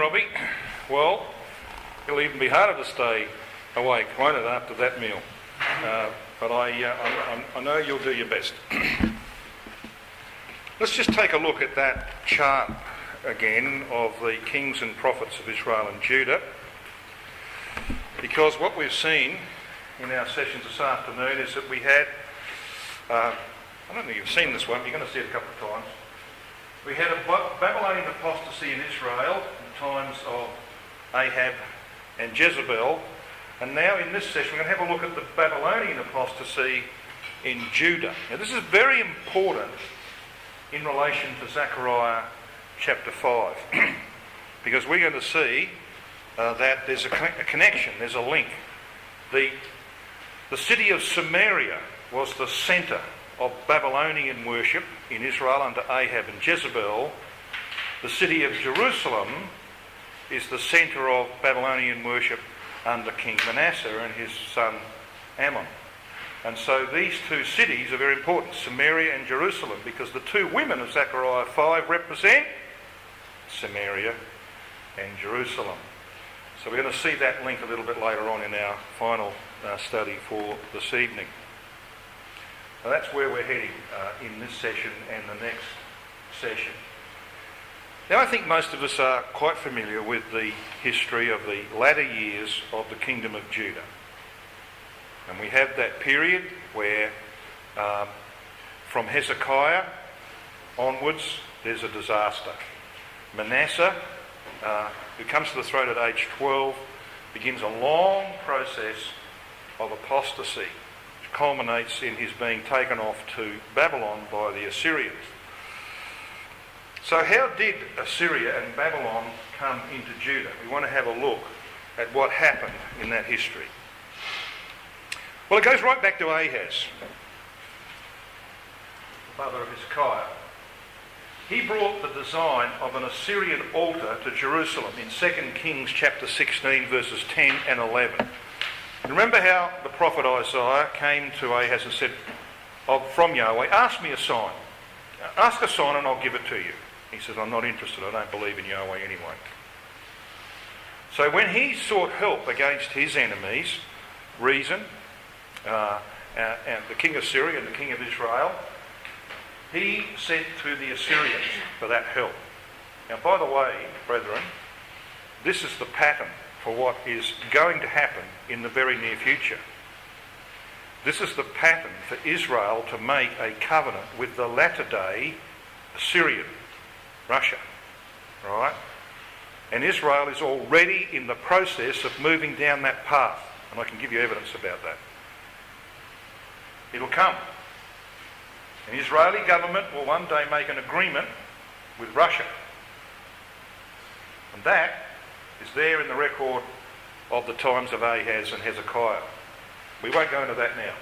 Robbie. Well, it'll even be harder to stay awake, won't it, after that meal? But I know you'll do your best. Let's just take a look at that chart again of the kings and prophets of Israel and Judah, because what we've seen in our sessions this afternoon is that we had, I don't think you've seen this one, but you're going to see it a couple of times. We had a Babylonian apostasy in Israel in the times of Ahab and Jezebel, and now in this session we're going to have a look at the Babylonian apostasy in Judah. Now this is very important in relation to Zechariah chapter 5, because we're going to see that there's a connection, there's a link. The city of Samaria was the centre of Babylonian worship in Israel under Ahab and Jezebel. The city of Jerusalem is the centre of Babylonian worship under King Manasseh and his son Ammon. And so these two cities are very important, Samaria and Jerusalem, because the two women of Zechariah 5 represent Samaria and Jerusalem. So we're going to see that link a little bit later on in our final study for this evening. Now that's where we're heading in this session and the next session. Now I think most of us are quite familiar with the history of the latter years of the kingdom of Judah. And we have that period where from Hezekiah onwards there's a disaster. Manasseh, who comes to the throne at age 12, begins a long process of apostasy, which culminates in his being taken off to Babylon by the Assyrians. So how did Assyria and Babylon come into Judah? We want to have a look at what happened in that history. Well, it goes right back to Ahaz, the father of Hezekiah. He brought the design of an Assyrian altar to Jerusalem in 2 Kings chapter 16 verses 10 and 11. Remember how the prophet Isaiah came to Ahaz and said, from Yahweh, ask me a sign. Ask a sign and I'll give it to you. He says, I'm not interested, I don't believe in Yahweh anyway. So when he sought help against his enemies, Rezin, and the king of Syria and the king of Israel, he sent to the Assyrians for that help. Now, by the way, brethren, this is the pattern for what is going to happen in the very near future. This is the pattern for Israel to make a covenant with the latter-day Assyrian, Russia, right? And Israel is already in the process of moving down that path, and I can give you evidence about that. It'll come. An Israeli government will one day make an agreement with Russia. And that is there in the record of the times of Ahaz and Hezekiah. We won't go into that now.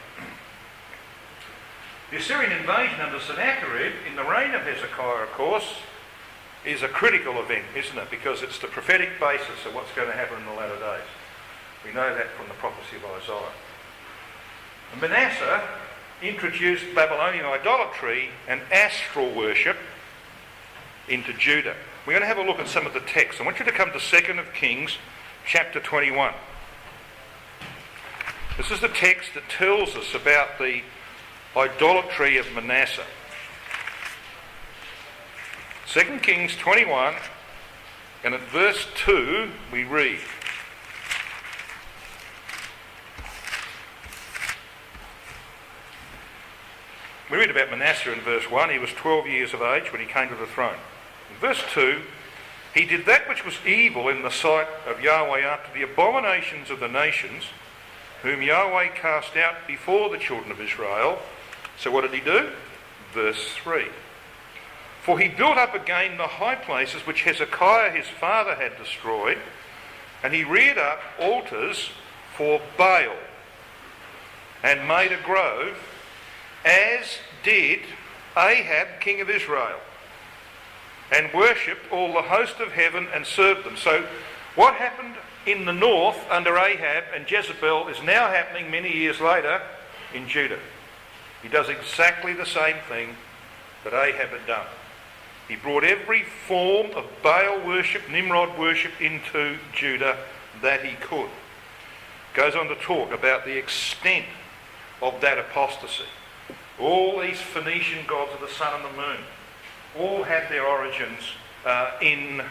The Assyrian invasion under Sennacherib in the reign of Hezekiah, of course, is a critical event, isn't it? Because it's the prophetic basis of what's going to happen in the latter days. We know that from the prophecy of Isaiah. And Manasseh introduced Babylonian idolatry and astral worship into Judah. We're going to have a look at some of the texts. I want you to come to 2 Kings chapter 21. This is the text that tells us about the idolatry of Manasseh. 2 Kings 21, and at verse 2 we read, we read about Manasseh in verse 1. He was 12 years of age when he came to the throne. In verse 2, he did that which was evil in the sight of Yahweh after the abominations of the nations, whom Yahweh cast out before the children of Israel. So what did he do? Verse 3. For he built up again the high places which Hezekiah his father had destroyed, and he reared up altars for Baal, and made a grove, as did Ahab king of Israel, and worshipped all the host of heaven and served them. So what happened in the north under Ahab and Jezebel is now happening many years later in Judah. He does exactly the same thing that Ahab had done. He brought every form of Baal worship, Nimrod worship into Judah that he could. Goes on to talk about the extent of that apostasy. All these Phoenician gods of the sun and the moon all had their origins in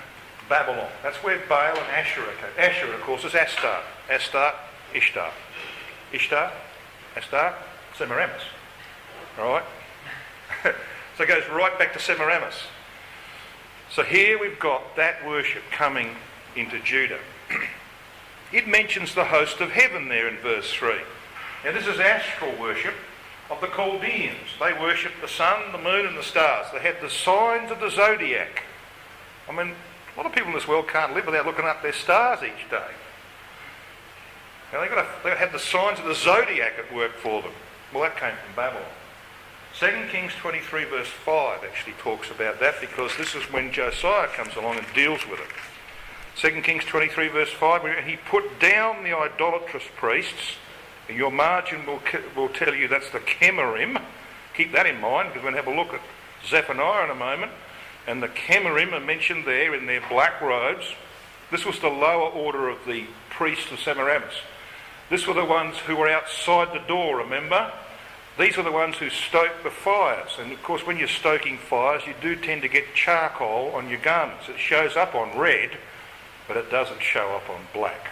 Babylon. That's where Baal and Asherah came. Asherah, of course, is Astarte. Astarte, Ishtar. Ishtar, Astarte, Semiramis. All right? So it goes right back to Semiramis. So here we've got that worship coming into Judah. It mentions the host of heaven there in verse 3. Now this is astral worship of the Chaldeans. They worshipped the sun, the moon and the stars. They had the signs of the zodiac. I mean, a lot of people in this world can't live without looking up their stars each day. Now they've got to have the signs of the zodiac at work for them. Well, that came from Babylon. 2 Kings 23 verse 5 actually talks about that, because this is when Josiah comes along and deals with it. 2 Kings 23 verse 5, where he put down the idolatrous priests. Your margin will tell you that's the Chemarim. Keep that in mind, because we're going to have a look at Zephaniah in a moment. And the Chemarim are mentioned there in their black robes. This was the lower order of the priests of Semiramis. This were the ones who were outside the door, remember? These are the ones who stoke the fires. And of course, when you're stoking fires, you do tend to get charcoal on your garments. It shows up on red, but it doesn't show up on black.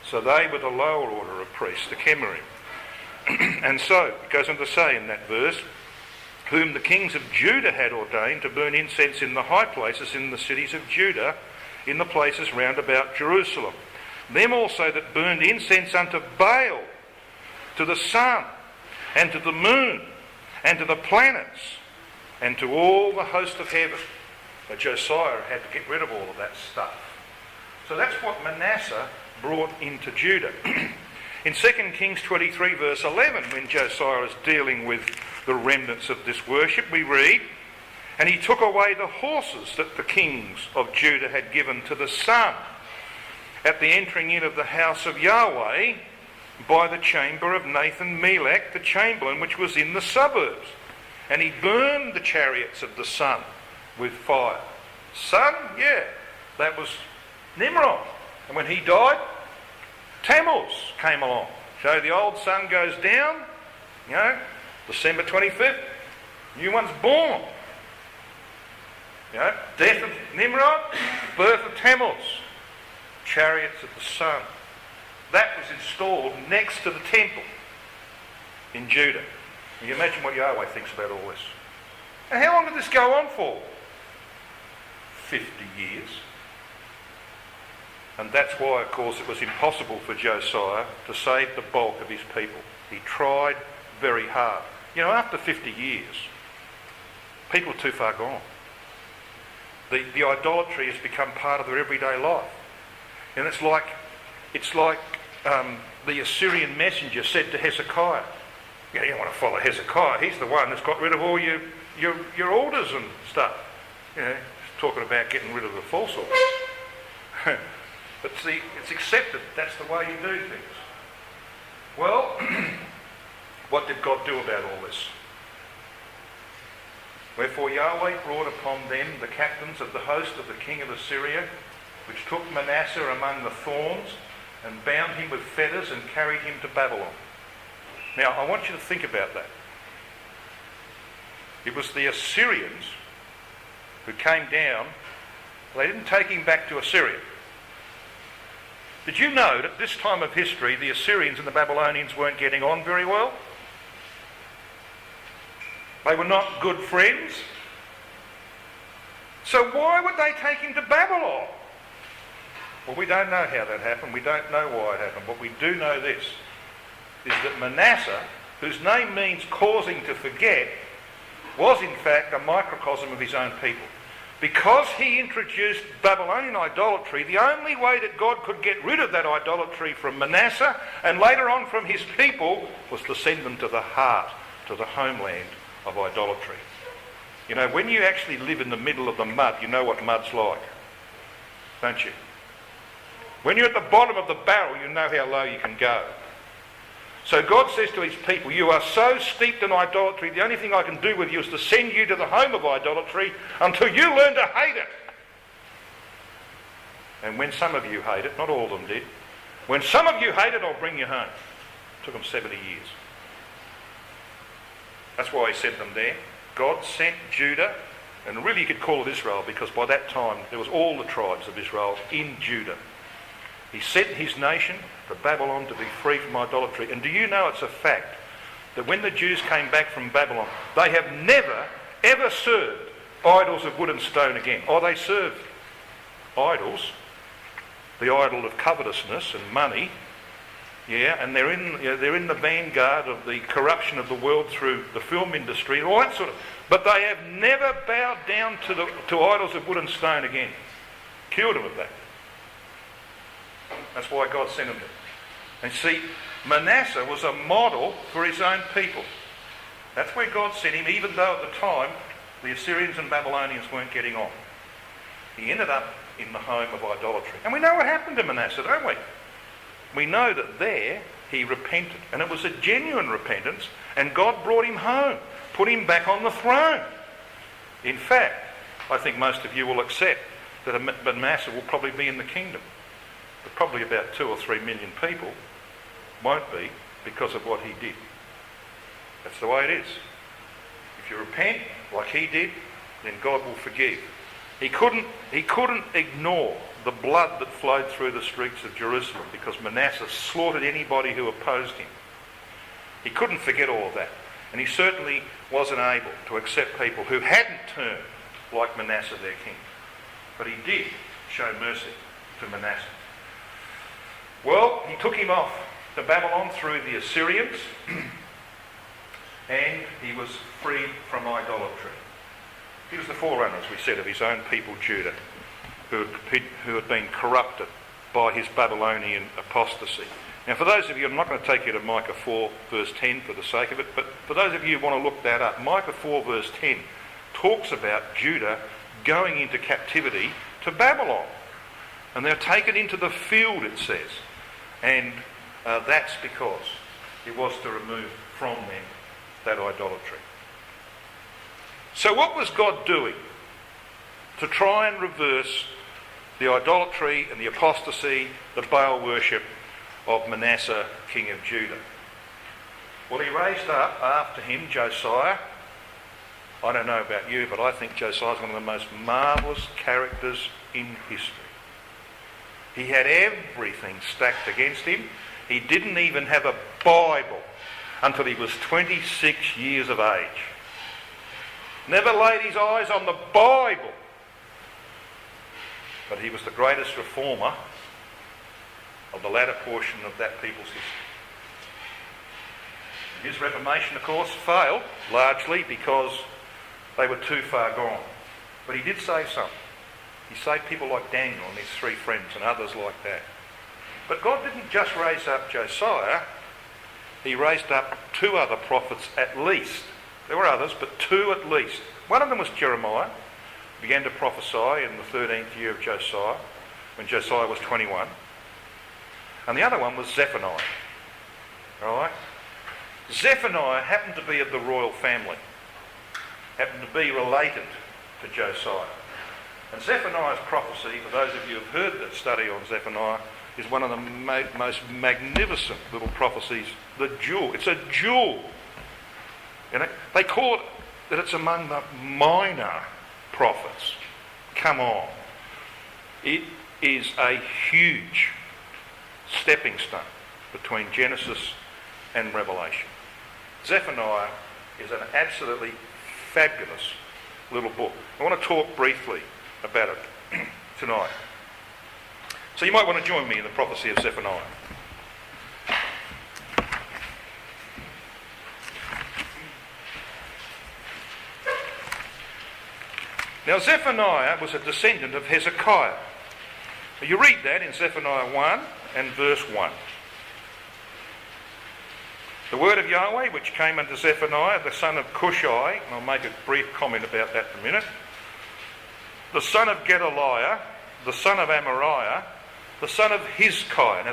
So they were the lower order of priests, the Chemarim. And so, it goes on to say in that verse, whom the kings of Judah had ordained to burn incense in the high places in the cities of Judah, in the places round about Jerusalem. Them also that burned incense unto Baal, to the sun, and to the moon, and to the planets, and to all the host of heaven. But Josiah had to get rid of all of that stuff. So that's what Manasseh brought into Judah. In 2 Kings 23 verse 11, when Josiah is dealing with the remnants of this worship, we read, and he took away the horses that the kings of Judah had given to the sun at the entering in of the house of Yahweh by the chamber of Nathan-Melech, the chamberlain which was in the suburbs. And he burned the chariots of the sun with fire. Sun? Yeah, that was Nimrod. And when he died, Tammuz came along. So the old sun goes down, December 25th, new one's born. Death of Nimrod, birth of Tammuz, chariots of the sun. That was installed next to the temple in Judah. Can you imagine what Yahweh thinks about all this? And how long did this go on for? 50 years. And that's why, of course, it was impossible for Josiah to save the bulk of his people. He tried very hard. After 50 years, people are too far gone. The idolatry has become part of their everyday life. And it's like the Assyrian messenger said to Hezekiah, you don't want to follow Hezekiah. He's the one that's got rid of all your orders and stuff. Talking about getting rid of the false orders. But see, it's accepted. That's the way you do things. Well, what did God do about all this? Wherefore Yahweh brought upon them the captains of the host of the king of Assyria, which took Manasseh among the thorns, and bound him with fetters and carried him to Babylon. Now, I want you to think about that. It was the Assyrians who came down. They didn't take him back to Assyria. Did you know that at this time of history, the Assyrians and the Babylonians weren't getting on very well? They were not good friends. So why would they take him to Babylon? Well, we don't know how that happened. We don't know why it happened. But we do know this, is that Manasseh, whose name means causing to forget, was in fact a microcosm of his own people. Because he introduced Babylonian idolatry, the only way that God could get rid of that idolatry from Manasseh and later on from his people was to send them to the heart, to the homeland of idolatry. When you actually live in the middle of the mud, you know what mud's like, don't you? When you're at the bottom of the barrel, you know how low you can go. So God says to his people, you are so steeped in idolatry, the only thing I can do with you is to send you to the home of idolatry until you learn to hate it. And when some of you hate it, not all of them did, when some of you hate it, I'll bring you home. It took them 70 years. That's why he sent them there. God sent Judah, and really you could call it Israel, because by that time there was all the tribes of Israel in Judah. He sent his nation to Babylon to be free from idolatry. And do you know it's a fact that when the Jews came back from Babylon, they have never, ever served idols of wood and stone again. Oh, they served idols, the idol of covetousness and money, and they're in the vanguard of the corruption of the world through the film industry, all that sort of. But they have never bowed down to idols of wood and stone again. Cured them of that. That's why God sent him there. And see, Manasseh was a model for his own people. That's where God sent him, even though at the time the Assyrians and Babylonians weren't getting on. He ended up in the home of idolatry. And we know what happened to Manasseh, don't we? We know that there he repented. And it was a genuine repentance. And God brought him home, put him back on the throne. In fact, I think most of you will accept that Manasseh will probably be in the kingdom. But probably about 2 or 3 million people won't be because of what he did. That's the way it is. If you repent like he did, then God will forgive. He couldn't ignore the blood that flowed through the streets of Jerusalem because Manasseh slaughtered anybody who opposed him. He couldn't forget all of that. And he certainly wasn't able to accept people who hadn't turned like Manasseh their king. But he did show mercy to Manasseh. Well, he took him off to Babylon through the Assyrians and he was freed from idolatry. He was the forerunner, as we said, of his own people, Judah, who had been corrupted by his Babylonian apostasy. Now, for those of you, I'm not going to take you to Micah 4 verse 10 for the sake of it, but for those of you who want to look that up, Micah 4 verse 10 talks about Judah going into captivity to Babylon. And they're taken into the field, it says. And that's because it was to remove from them that idolatry. So what was God doing to try and reverse the idolatry and the apostasy, the Baal worship of Manasseh, king of Judah? Well, he raised up after him Josiah. I don't know about you, but I think Josiah is one of the most marvellous characters in history. He had everything stacked against him. He didn't even have a Bible until he was 26 years of age. Never laid his eyes on the Bible. But he was the greatest reformer of the latter portion of that people's history. His reformation, of course, failed largely because they were too far gone. But he did save some. He saved people like Daniel and his 3 friends and others like that. But God didn't just raise up Josiah. He raised up 2 other prophets at least. There were others, but 2 at least. One of them was Jeremiah. He began to prophesy in the 13th year of Josiah, when Josiah was 21. And the other one was Zephaniah. All right? Zephaniah happened to be of the royal family. Happened to be related to Josiah. And Zephaniah's prophecy, for those of you who have heard that study on Zephaniah, is one of the most magnificent little prophecies. The jewel. It's a jewel. And they call it that it's among the minor prophets. Come on. It is a huge stepping stone between Genesis and Revelation. Zephaniah is an absolutely fabulous little book. I want to talk briefly about it tonight. So you might want to join me in the prophecy of Zephaniah. Now Zephaniah was a descendant of Hezekiah. You read that in Zephaniah 1 and verse 1. The word of Yahweh which came unto Zephaniah, the son of Cushai, and I'll make a brief comment about that in a minute, the son of Gedaliah, the son of Amariah, the son of Hizkiah. Now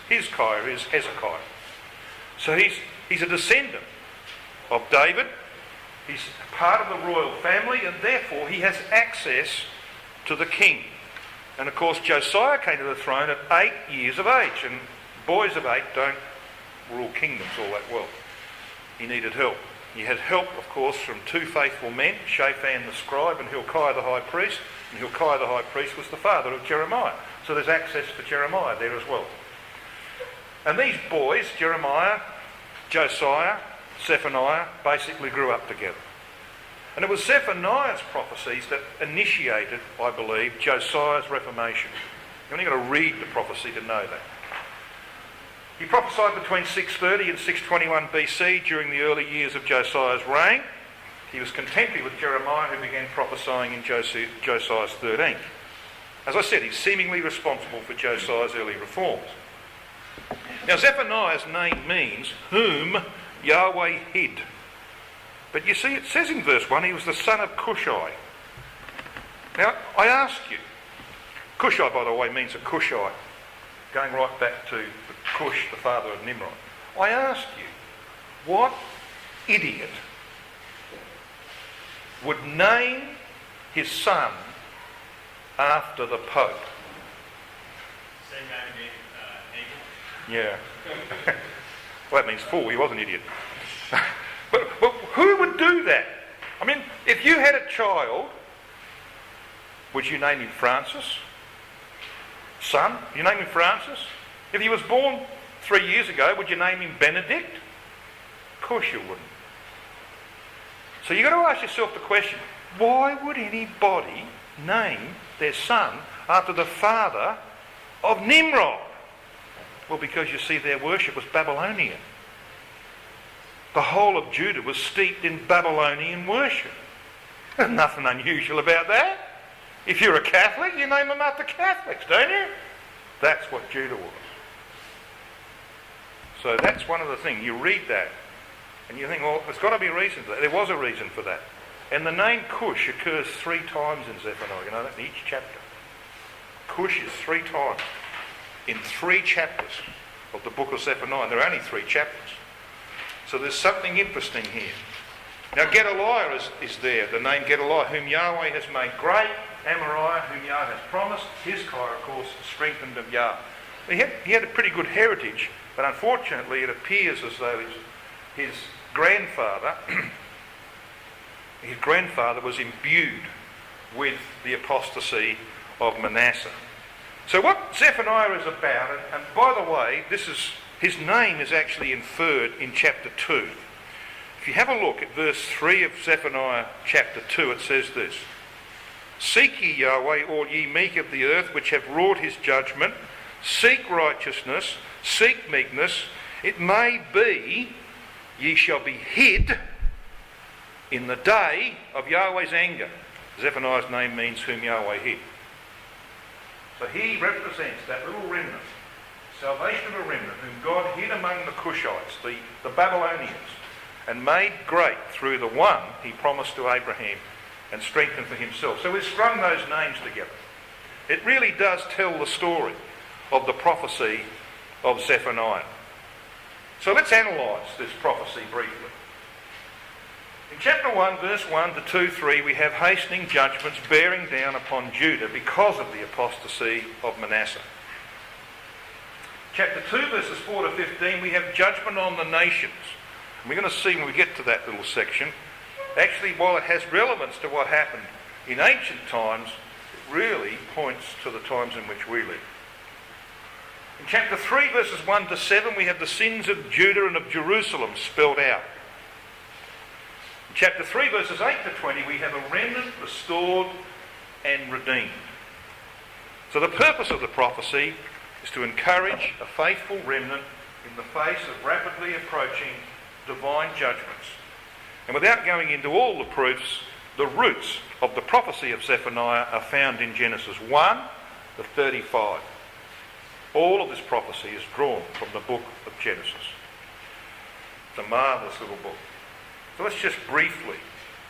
Hizkiah is Hezekiah. So he's a descendant of David. He's part of the royal family, and therefore he has access to the king. And of course Josiah came to the throne at 8 years of age, and boys of 8 don't rule kingdoms all that well. He needed help. He had help, of course, from 2 faithful men, Shaphan the scribe and Hilkiah the high priest. And Hilkiah the high priest was the father of Jeremiah. So there's access for Jeremiah there as well. And these boys, Jeremiah, Josiah, Zephaniah, basically grew up together. And it was Zephaniah's prophecies that initiated, I believe, Josiah's reformation. You've only got to read the prophecy to know that. He prophesied between 630 and 621 BC during the early years of Josiah's reign. He was contemporary with Jeremiah, who began prophesying in Josiah's 13th. As I said, he's seemingly responsible for Josiah's early reforms. Now, Zephaniah's name means whom Yahweh hid. But you see, it says in verse 1, he was the son of Cushai. Now, I ask you, Cushai, by the way, means a Cushite, going right back to Cush, the father of Nimrod. I ask you, what idiot would name his son after the Pope? Same name, Nagel? Yeah. Well, that means fool. He was an idiot. but who would do that? I mean, if you had a child, would you name him Francis? Son? You name him Francis? If he was born 3 years ago, would you name him Benedict? Of course you wouldn't. So you've got to ask yourself the question, why would anybody name their son after the father of Nimrod? Well, because you see, their worship was Babylonian. The whole of Judah was steeped in Babylonian worship. There's nothing unusual about that. If you're a Catholic, you name them after Catholics, don't you? That's what Judah was. So that's one of the things. You read that and you think, well, there's got to be a reason for that. There was a reason for that. And the name Cush occurs 3 times in Zephaniah. You know that in each chapter. Cush is 3 times in 3 chapters of the book of Zephaniah. And there are only 3 chapters. So there's something interesting here. Now Gedaliah is there, the name Gedaliah, whom Yahweh has made great. Amariah, whom Yah has promised. Hezekiah, of course, strengthened of Yah. He had a pretty good heritage, but unfortunately it appears as though his grandfather was imbued with the apostasy of Manasseh. So what Zephaniah is about, and by the way, his name is actually inferred in chapter 2. If you have a look at verse 3 of Zephaniah chapter 2, it says this: Seek ye Yahweh, all ye meek of the earth, which have wrought his judgment. Seek righteousness, seek meekness. It may be ye shall be hid in the day of Yahweh's anger. Zephaniah's name means whom Yahweh hid. So he represents that little remnant, salvation of a remnant, whom God hid among the Cushites, the Babylonians, and made great through the one he promised to Abraham and strengthened for himself. So we've strung those names together. It really does tell the story of the prophecy of Zephaniah. So let's analyse this prophecy briefly. In chapter 1, verse 1 to 2-3, we have hastening judgments bearing down upon Judah because of the apostasy of Manasseh. Chapter 2, verses 4 to 15, we have judgment on the nations. And we're going to see when we get to that little section, actually, while it has relevance to what happened in ancient times, it really points to the times in which we live. In chapter 3, verses 1 to 7, we have the sins of Judah and of Jerusalem spelled out. In chapter 3, verses 8 to 20, we have a remnant restored and redeemed. So the purpose of the prophecy is to encourage a faithful remnant in the face of rapidly approaching divine judgments. And without going into all the proofs, the roots of the prophecy of Zephaniah are found in Genesis 1 to 35. All of this prophecy is drawn from the book of Genesis. It's a marvellous little book. So let's just briefly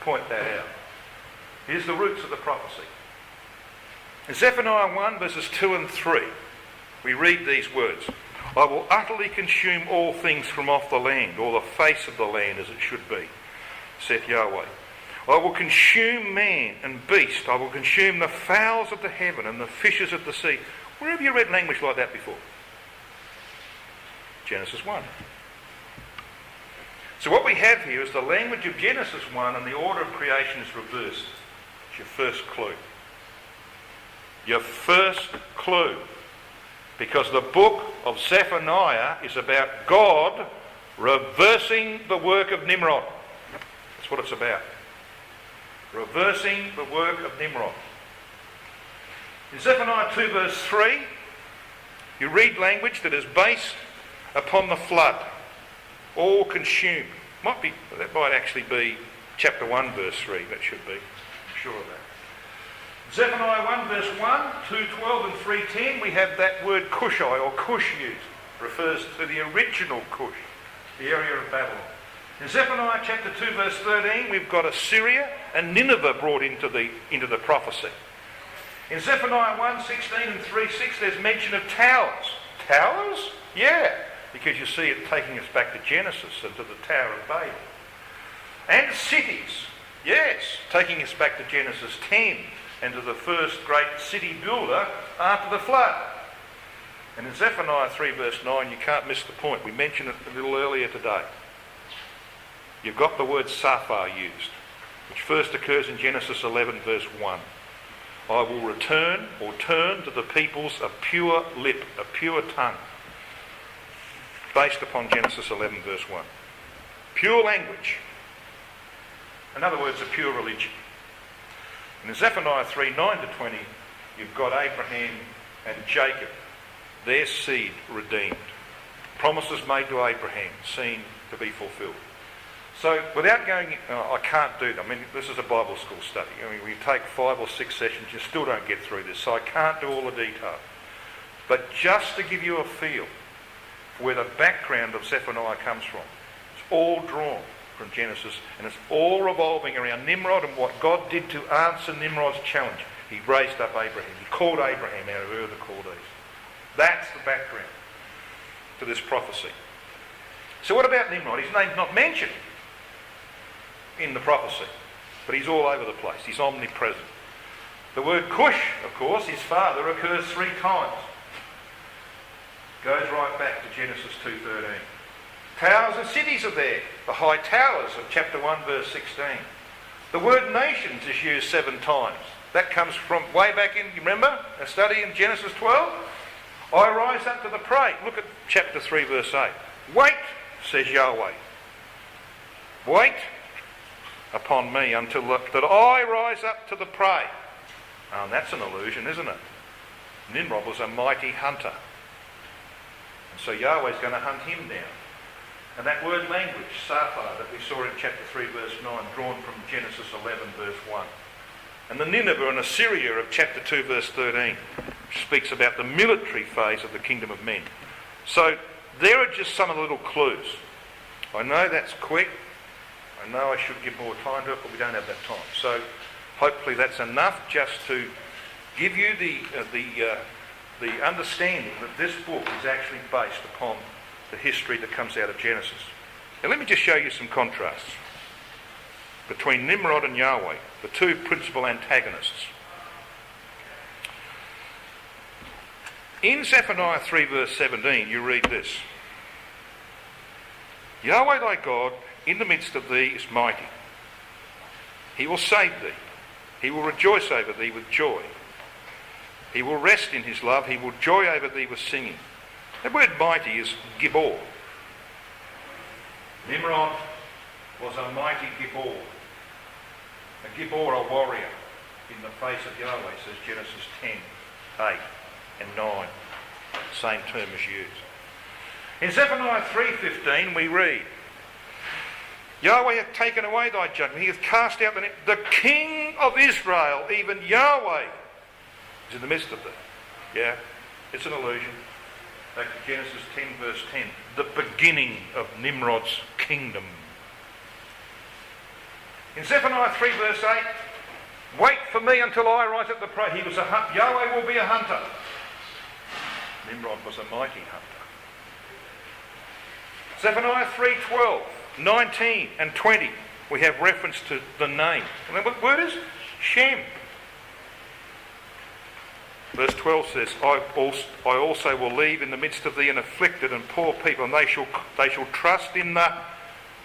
point that out. Here's the roots of the prophecy. In Zephaniah 1 verses 2 and 3, we read these words: I will utterly consume all things from off the land, or the face of the land as it should be, saith Yahweh. I will consume man and beast. I will consume the fowls of the heaven and the fishes of the sea. Where have you read language like that before? Genesis 1. So what we have here is the language of Genesis 1, and the order of creation is reversed. It's your first clue. Your first clue. Because the book of Zephaniah is about God reversing the work of Nimrod. That's what it's about. Reversing the work of Nimrod. In Zephaniah 2 verse 3, you read language that is based upon the flood. All consumed. That might actually be chapter 1 verse 3, that should be. I'm sure of that. Zephaniah 1 verse 1, 2:12 and 3:10, we have that word Cushai or Cush used. Refers to the original Cush, the area of Babylon. In Zephaniah chapter 2 verse 13, we've got Assyria and Nineveh brought into the prophecy. In Zephaniah 1:16 and 3:6, there's mention of towers. Towers? Yeah, because you see it taking us back to Genesis and to the Tower of Babel. And cities. Yes, taking us back to Genesis 10 and to the first great city builder after the flood. And in Zephaniah 3 verse 9, you can't miss the point. We mentioned it a little earlier today. You've got the word Saphar used, which first occurs in Genesis 11 verse 1. I will return or turn to the peoples a pure lip, a pure tongue, based upon Genesis 11 verse 1. Pure language. In other words, a pure religion. And in Zephaniah 3, 9 to 20, you've got Abraham and Jacob, their seed redeemed. Promises made to Abraham, seen to be fulfilled. So without going, I can't do them. I mean, this is a Bible school study. I mean, we take 5 or 6 sessions, you still don't get through this. So I can't do all the detail. But just to give you a feel for where the background of Zephaniah comes from, it's all drawn from Genesis, and it's all revolving around Nimrod and what God did to answer Nimrod's challenge. He raised up Abraham. He called Abraham out of Ur the Chaldees. That's the background to this prophecy. So what about Nimrod? His name's not mentioned in the prophecy, but he's all over the place. He's omnipresent. The word Cush, of course, his father, occurs 3 times. Goes right back to Genesis 2:13. Towers and cities are there. The high towers of chapter 1 verse 16. The word nations is used 7 times. That comes from way back in, you remember, a study in Genesis 12? I rise up to the prey. Look at chapter 3 verse 8. Wait, says Yahweh. Wait upon me until that I rise up to the prey. Oh, and that's an illusion, isn't it? Nimrod was a mighty hunter. And so Yahweh's going to hunt him down. And that word language, Saphar, that we saw in chapter 3 verse 9, drawn from Genesis 11 verse 1. And the Nineveh and Assyria of chapter 2 verse 13, which speaks about the military phase of the kingdom of men. So there are just some of the little clues. I know that's quick. I know I should give more time to it, but we don't have that time. So hopefully that's enough just to give you the understanding that this book is actually based upon the history that comes out of Genesis. Now let me just show you some contrasts between Nimrod and Yahweh, the 2 principal antagonists. In Zephaniah 3 verse 17 you read this. Yahweh thy God in the midst of thee is mighty. He will save thee. He will rejoice over thee with joy. He will rest in his love. He will joy over thee with singing. The word mighty is Gibor. Nimrod was a mighty Gibor. A Gibor, a warrior in the face of Yahweh, says Genesis 10, 8 and 9. Same term is used. In Zephaniah 3:15 we read, Yahweh hath taken away thy judgment. He hath cast out the King of Israel, even Yahweh, is in the midst of them. Yeah, it's an illusion. Back to Genesis 10 verse 10. The beginning of Nimrod's kingdom. In Zephaniah 3 verse 8, wait for me until I rise up the prey. Yahweh will be a hunter. Nimrod was a mighty hunter. Zephaniah 3:12, 19 and 20, we have reference to the name. Remember what the word is? Shem. Verse 12 says, I also will leave in the midst of thee an afflicted and poor people, and they shall trust in the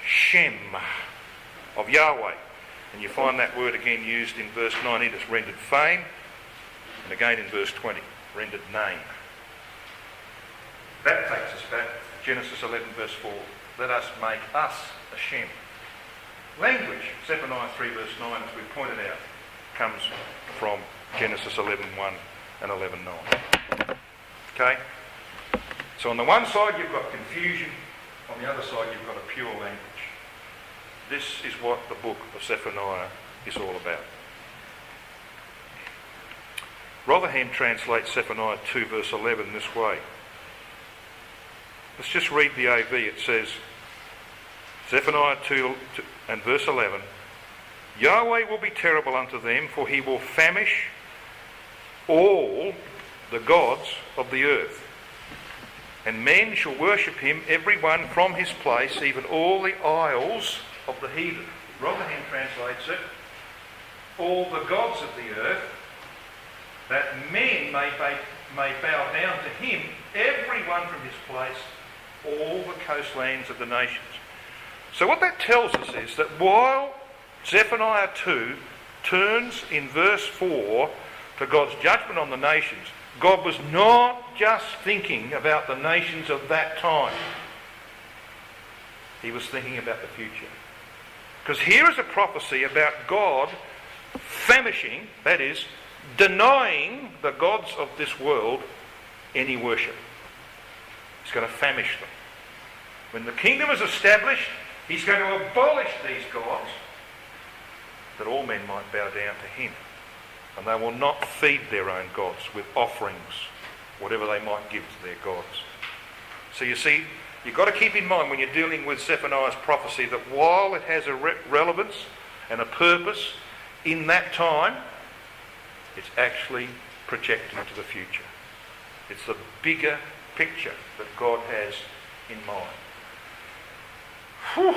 Shem of Yahweh. And you find that word again used in verse 19, it's rendered fame, and again in verse 20, rendered name. That takes us back to Genesis 11 verse 4. Let us make us a Shem. Language, Zephaniah 3 verse 9, as we pointed out, comes from Genesis 11:1 and 11:9. Okay? So on the one side you've got confusion, on the other side you've got a pure language. This is what the book of Zephaniah is all about. Rotherham translates Zephaniah 2 verse 11 this way. Let's just read the AV. It says, Zephaniah 2 and verse 11, Yahweh will be terrible unto them, for he will famish all the gods of the earth. And men shall worship him, every one from his place, even all the isles of the heathen. Rotherham translates it, all the gods of the earth, that men may bow down to him, every one from his place, all the coastlands of the nations. So what that tells us is that while Zephaniah 2 turns in verse 4 to God's judgment on the nations, God was not just thinking about the nations of that time. He was thinking about the future. Because here is a prophecy about God famishing, that is, denying the gods of this world any worship. He's going to famish them. When the kingdom is established, he's going to abolish these gods, that all men might bow down to him. And they will not feed their own gods with offerings, whatever they might give to their gods. So you see, you've got to keep in mind when you're dealing with Zephaniah's prophecy that while it has a relevance and a purpose in that time, it's actually projecting to the future. It's the bigger picture that God has in mind. Whew.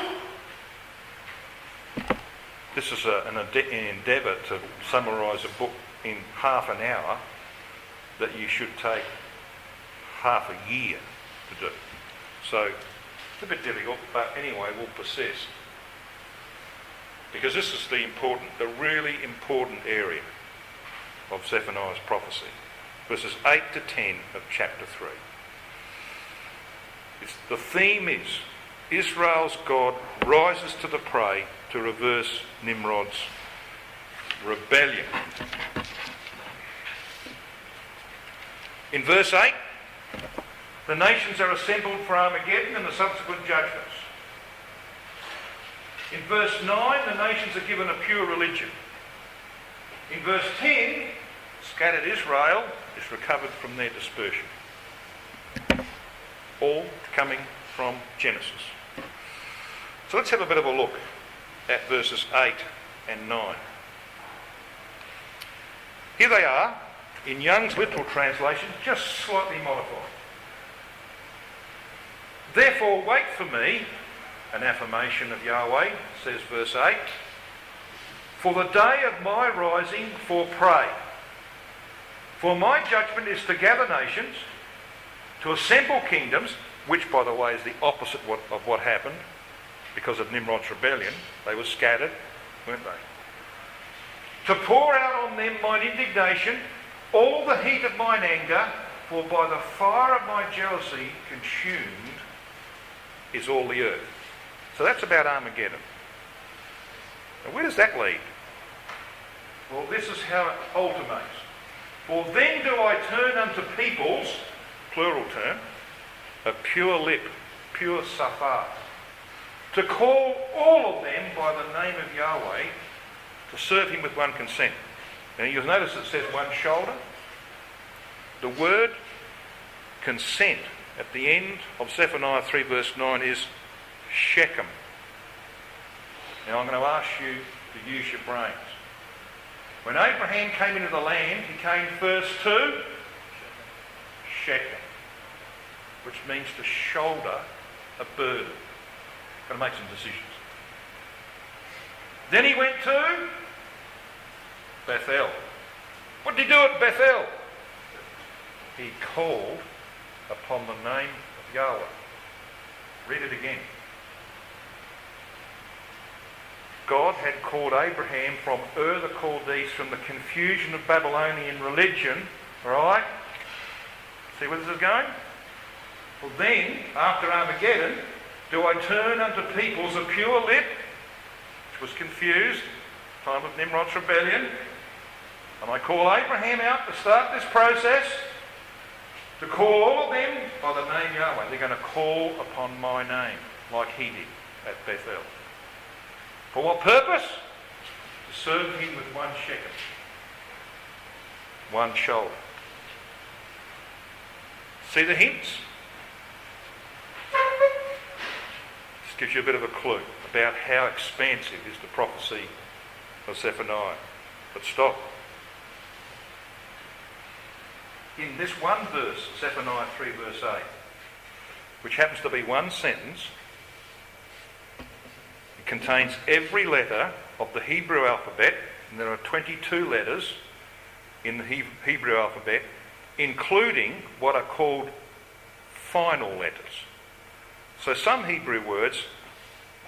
This is an endeavour to summarise a book in half an hour that you should take half a year to do. So it's a bit difficult, but anyway, we'll persist. Because this is the really important area of Zephaniah's prophecy. Verses 8 to 10 of chapter 3. The theme is Israel's God rises to the prey to reverse Nimrod's rebellion. In verse 8, the nations are assembled for Armageddon and the subsequent judgments. In verse 9, the nations are given a pure religion. In verse 10, scattered Israel is recovered from their dispersion. All coming from Genesis. So let's have a bit of a look at verses 8 and 9. Here they are, in Young's literal translation, just slightly modified. Therefore wait for me, an affirmation of Yahweh, says verse 8, for the day of my rising for prey. For my judgment is to gather nations, to assemble kingdoms, which by the way is the opposite of what happened because of Nimrod's rebellion. They were scattered, weren't they? To pour out on them mine indignation, all the heat of mine anger, for by the fire of my jealousy consumed is all the earth. So that's about Armageddon. Now where does that lead? Well, this is how it ultimates. For then do I turn unto peoples, plural term, a pure lip, pure safar, to call all of them by the name of Yahweh, to serve him with one consent. Now you'll notice it says one shoulder. The word consent at the end of Zephaniah 3 verse 9 is Shechem. Now I'm going to ask you to use your brains. When Abraham came into the land, he came first to Shechem, which means to shoulder a burden. Got to make some decisions. Then he went to Bethel. What did he do at Bethel? He called upon the name of Yahweh. Read it again. God had called Abraham from Ur the Chaldees, from the confusion of Babylonian religion. Right? See where this is going? Well then, after Armageddon, do I turn unto peoples of pure lip, which was confused, time of Nimrod's rebellion, and I call Abraham out to start this process, to call all of them by the name Yahweh. They're going to call upon my name, like he did at Bethel. For what purpose? To serve him with one shekel, one shoulder. See the hints? This gives you a bit of a clue about how expansive is the prophecy of Zephaniah. But stop. In this one verse, Zephaniah 3 verse 8, which happens to be one sentence, it contains every letter of the Hebrew alphabet, and there are 22 letters in the Hebrew alphabet, including what are called final letters. So some Hebrew words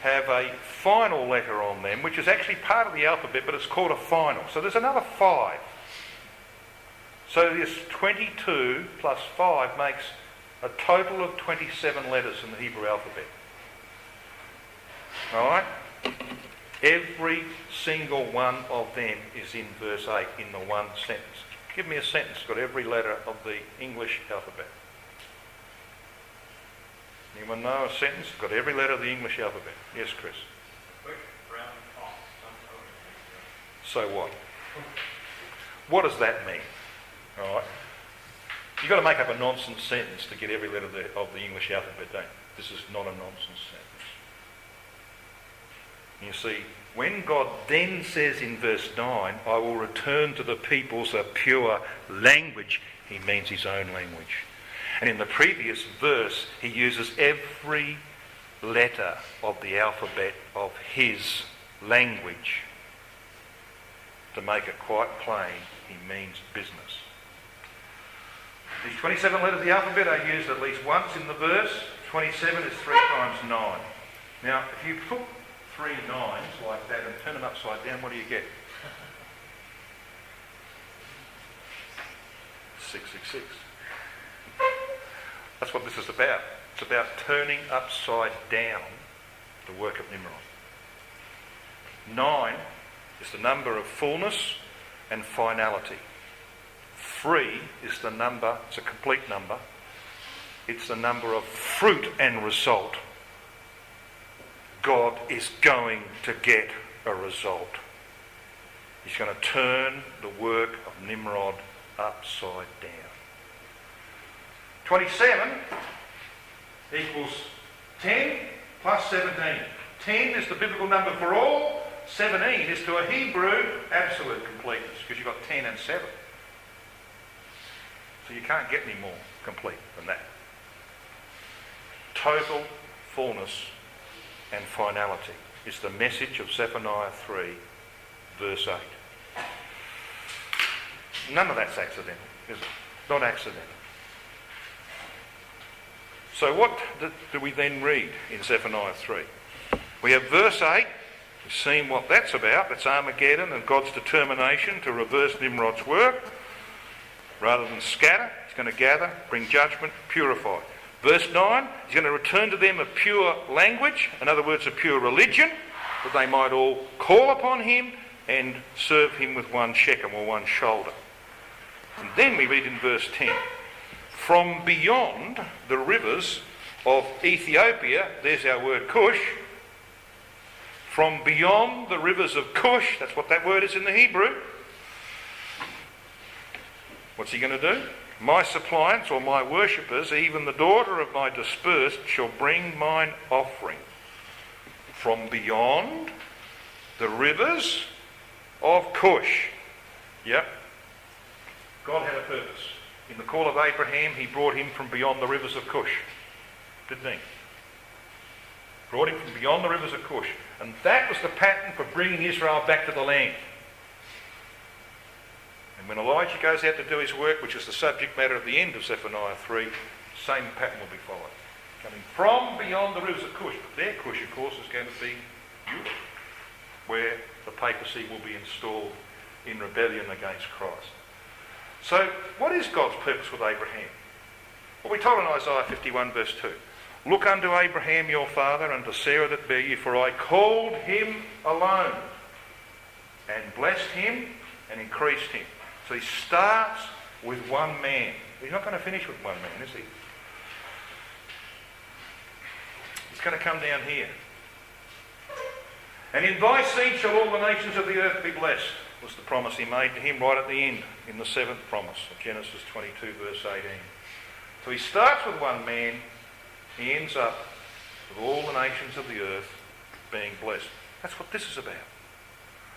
have a final letter on them, which is actually part of the alphabet, but it's called a final. So there's another 5. So this 22 plus 5 makes a total of 27 letters in the Hebrew alphabet. Alright? Every single one of them is in verse 8 in the one sentence. Give me a sentence that's got every letter of the English alphabet. Anyone know a sentence that's got every letter of the English alphabet? Yes, Chris. Quick, brown fox, So what? What does that mean? All right. You've got to make up a nonsense sentence to get every letter of the English alphabet, don't you? This is not a nonsense sentence. You see, when God then says in verse 9, I will return to the peoples a pure language, he means his own language. And in the previous verse, he uses every letter of the alphabet of his language to make it quite plain he means business. These 27 letters of the alphabet are used at least once in the verse. 27 is 3 times 9. Now, if you put 3 nines like that and turn them upside down, what do you get? 666. That's what this is about. It's about turning upside down the work of Nimrod. 9 is the number of fullness and finality. 3 is the number, it's a complete number. It's the number of fruit and result. God is going to get a result. He's going to turn the work of Nimrod upside down. 27 equals 10 plus 17. 10 is the biblical number for all. 17 is to a Hebrew absolute completeness, because you've got 10 and 7. So you can't get any more complete than that. Total fullness and finality is the message of Zephaniah 3, verse 8. None of that's accidental, is it? Not accidental. So what do we then read in Zephaniah 3? We have verse 8. We've seen what that's about. That's Armageddon and God's determination to reverse Nimrod's work. Rather than scatter, he's going to gather, bring judgment, purify. Verse 9, he's going to return to them a pure language, in other words, a pure religion, that they might all call upon him and serve him with one shekel or one shoulder. And then we read in verse 10, from beyond the rivers of Ethiopia, there's our word Cush, from beyond the rivers of Cush, that's what that word is in the Hebrew. What's he going to do? My suppliants or my worshippers, even the daughter of my dispersed, shall bring mine offering. From beyond the rivers of Cush. Yep. God had a purpose. In the call of Abraham, he brought him from beyond the rivers of Cush. Didn't he? Brought him from beyond the rivers of Cush. And that was the pattern for bringing Israel back to the land. And when Elijah goes out to do his work, which is the subject matter at the end of Zephaniah 3, same pattern will be followed. Coming from beyond the rivers of Cush. But their Cush, of course, is going to be Europe, where the papacy will be installed in rebellion against Christ. So, what is God's purpose with Abraham? Well, we're told in Isaiah 51 verse 2, "Look unto Abraham your father, and to Sarah that bare you, for I called him alone, and blessed him, and increased him." So he starts with one man. He's not going to finish with one man, is he? He's going to come down here. "And in thy seed shall all the nations of the earth be blessed," was the promise he made to him right at the end, in the 7th promise of Genesis 22 verse 18. So he starts with one man, he ends up with all the nations of the earth being blessed. That's what this is about.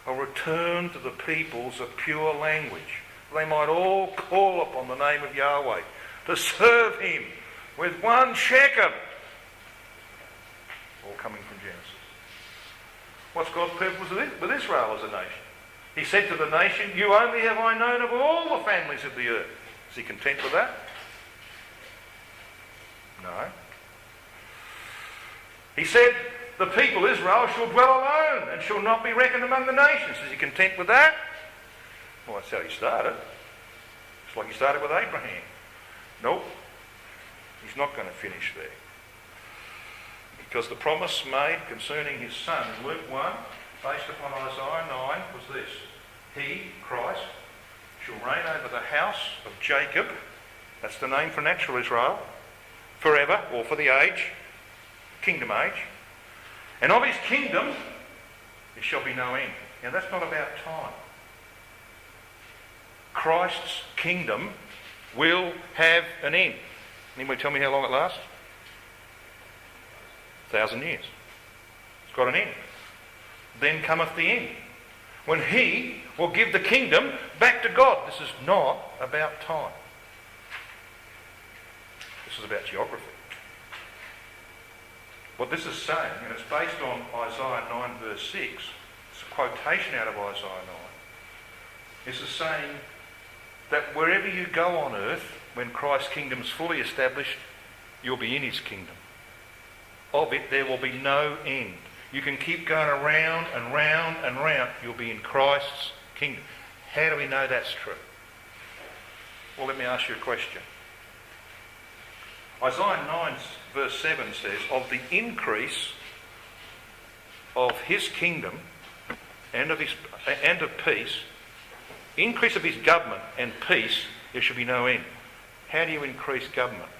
A return to the peoples of pure language. They might all call upon the name of Yahweh, to serve him with one shekel. All coming from Genesis. What's God's purpose with Israel as a nation? He said to the nation, "You only have I known of all the families of the earth." Is he content with that? No. He said, "The people Israel shall dwell alone and shall not be reckoned among the nations." Is he content with that? Well, that's how he started. It's like he started with Abraham. Nope. He's not going to finish there. Because the promise made concerning his son in Luke 1, based upon Isaiah 9, was this: "He, Christ, shall reign over the house of Jacob," that's the name for natural Israel, "forever," or for the age, kingdom age, "and of his kingdom there shall be no end." Now that's not about time. Christ's kingdom will have an end. Anybody tell me how long it lasts? 1,000 years. It's got an end. Then cometh the end, when he will give the kingdom back to God. This is not about time. This is about geography. What this is saying, and it's based on Isaiah 9 verse 6, it's a quotation out of Isaiah 9. This is saying that wherever you go on earth, when Christ's kingdom is fully established, you'll be in his kingdom. Of it there will be no end. You can keep going around and round and round. You'll be in Christ's kingdom. How do we know that's true? Well, let me ask you a question. Isaiah 9 verse 7 says, "Of the increase of his kingdom and of peace, increase of his government and peace, there should be no end." How do you increase government?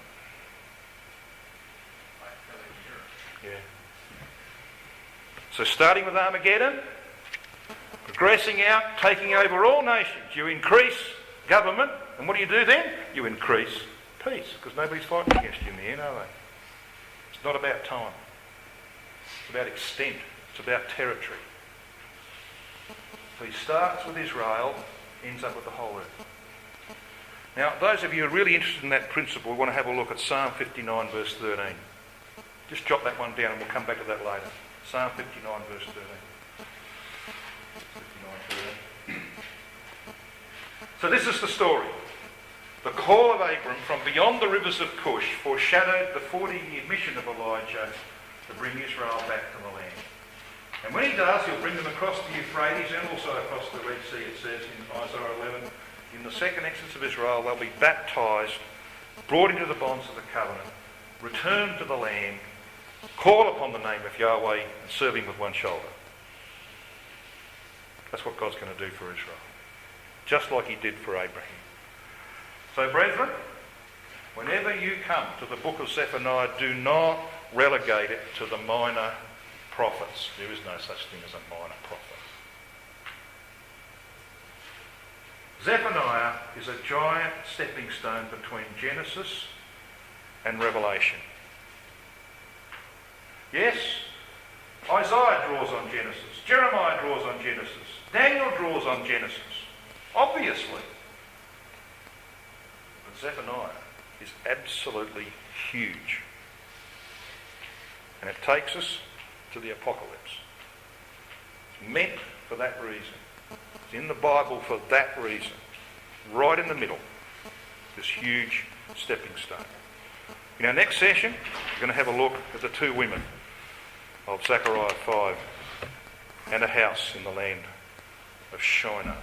Yeah. So starting with Armageddon, progressing out, taking over all nations, you increase government, and what do you do then? You increase peace, because nobody's fighting against you in the end, are they? It's not about time. It's about extent. It's about territory. So he starts with Israel, ends up with the whole earth. Now, those of you who are really interested in that principle, we want to have a look at Psalm 59 verse 13. Just jot that one down and we'll come back to that later. Psalm 59 verse 13. 59, 13. So this is the story. The call of Abram from beyond the rivers of Cush foreshadowed the 40-year mission of Elijah to bring Israel back to the land. And when he does, he'll bring them across the Euphrates and also across the Red Sea, it says in Isaiah 11. In the second exodus of Israel, they'll be baptised, brought into the bonds of the covenant, return to the land, call upon the name of Yahweh and serve him with one shoulder. That's what God's going to do for Israel. Just like he did for Abraham. So brethren, whenever you come to the book of Zephaniah, do not relegate it to the minor prophets. There is no such thing as a minor prophet. Zephaniah is a giant stepping stone between Genesis and Revelation. Yes, Isaiah draws on Genesis, Jeremiah draws on Genesis, Daniel draws on Genesis, obviously. But Zephaniah is absolutely huge. And it takes us to the apocalypse. It's meant for that reason. It's in the Bible for that reason. Right in the middle. This huge stepping stone. In our next session, we're going to have a look at the two women of Zechariah 5 and a house in the land of Shinar.